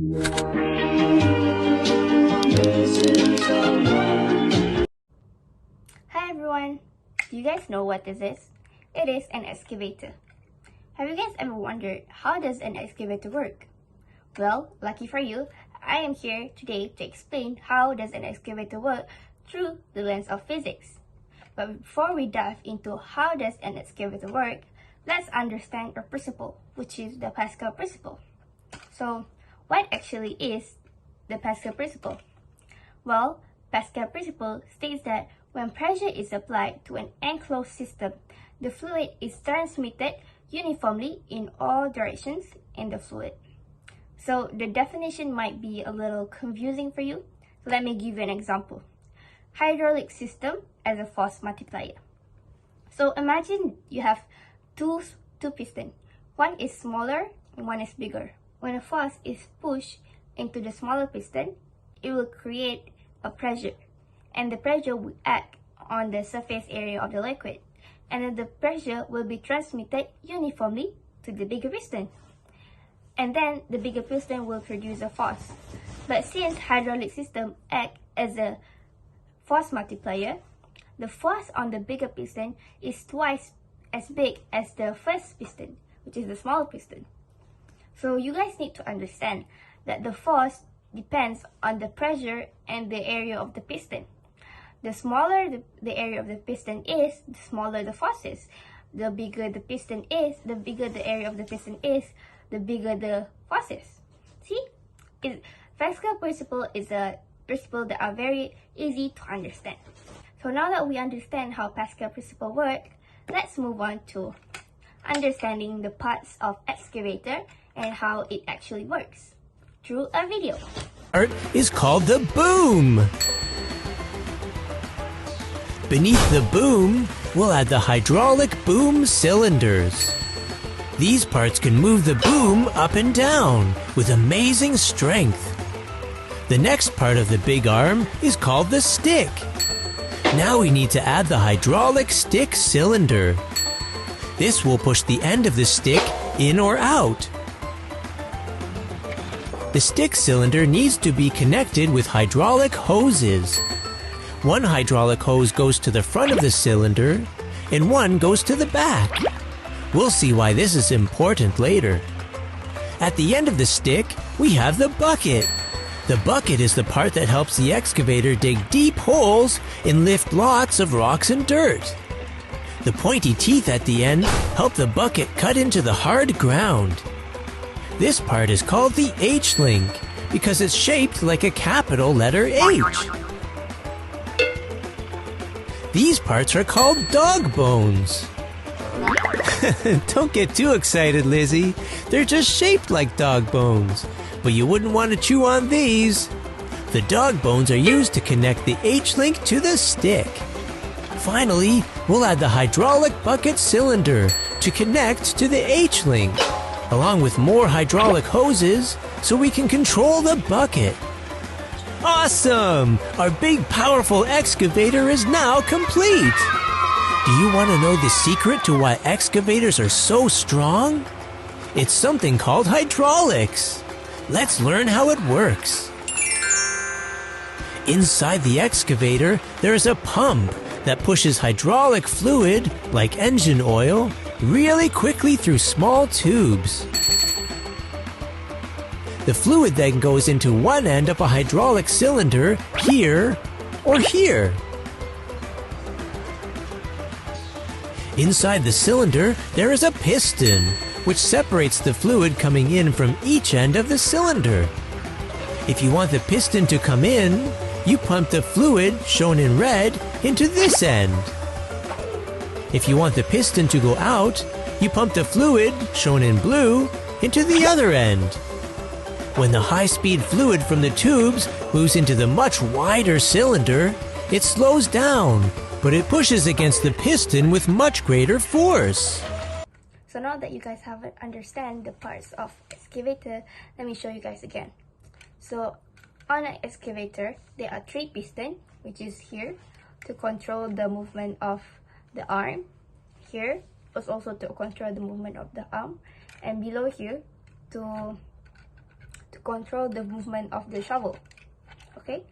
Hi everyone! Do you guys know what this is? It is an excavator. Have you guys ever wondered how does an excavator work? Well, lucky for you, I am here today to explain how does an excavator work through the lens of physics. But before we dive into how does an excavator work, let's understand a principle, which is the Pascal principle. So, what actually is the Pascal principle? Well, Pascal principle states that when pressure is applied to an enclosed system, the fluid is transmitted uniformly in all directions in the fluid. So the definition might be a little confusing for you. Let me give you an example. Hydraulic system as a force multiplier. So imagine you have two pistons. One is smaller and one is bigger. When a force is pushed into the smaller piston, it will create a pressure, and the pressure will act on the surface area of the liquid, and then the pressure will be transmitted uniformly to the bigger piston, and then the bigger piston will produce a force. But since hydraulic system act as a force multiplier, the force on the bigger piston is twice as big as the first piston, which is the smaller piston. So you guys need to understand that the force depends on the pressure and the area of the piston. The smaller the area of the piston is, the smaller the force is. The bigger the piston is, the bigger the area of the piston is, the bigger the force is. See? Pascal principle is a principle that are very easy to understand. So now that we understand how Pascal principle works, let's move on to understanding the parts of excavator and how it actually works through a video. Part is called the boom. Beneath the boom, we'll add the hydraulic boom cylinders. These parts can move the boom up and down with amazing strength. The next part of the big arm is called the stick. Now we need to add the hydraulic stick cylinder. This will push the end of the stick in or out. The stick cylinder needs to be connected with hydraulic hoses. One hydraulic hose goes to the front of the cylinder, and one goes to the back. We'll see why this is important later. At the end of the stick, we have the bucket. The bucket is the part that helps the excavator dig deep holes and lift lots of rocks and dirt. The pointy teeth at the end help the bucket cut into the hard ground. This part is called the H-link because it's shaped like a capital letter H. These parts are called dog bones. Don't get too excited, Lizzie. They're just shaped like dog bones, but you wouldn't want to chew on these. The dog bones are used to connect the H-link to the stick. Finally, we'll add the hydraulic bucket cylinder to connect to the H-link, along with more hydraulic hoses so we can control the bucket. Awesome! Our big powerful excavator is now complete! Do you want to know the secret to why excavators are so strong? It's something called hydraulics. Let's learn how it works. Inside the excavator, there is a pump that pushes hydraulic fluid, like engine oil, really quickly through small tubes. The fluid then goes into one end of a hydraulic cylinder, here or here. Inside the cylinder, there is a piston, which separates the fluid coming in from each end of the cylinder. If you want the piston to come in, you pump the fluid, shown in red, into this end. If you want the piston to go out, you pump the fluid, shown in blue, into the other end. When the high-speed fluid from the tubes moves into the much wider cylinder, it slows down, but it pushes against the piston with much greater force. So now that you guys have understand the parts of excavator, let me show you guys again. So on an excavator, there are 3 pistons, which is here to control the movement of the arm. Here was also to control the movement of the arm, and below here to control the movement of the shovel. Okay,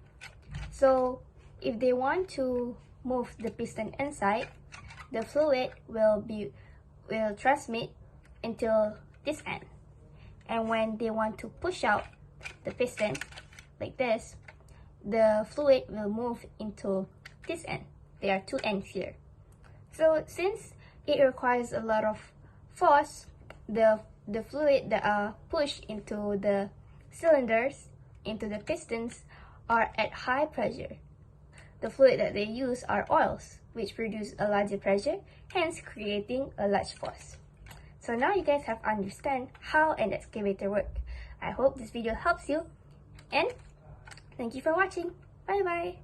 so if they want to move the piston inside, the fluid will transmit until this end, and when they want to push out the piston like this, the fluid will move into this end. There are two ends here. So since it requires a lot of force, the fluid that are pushed into the cylinders, into the pistons, are at high pressure. The fluid that they use are oils, which produce a larger pressure, hence creating a large force. So now you guys have understand how an excavator works. I hope this video helps you, and thank you for watching. Bye bye.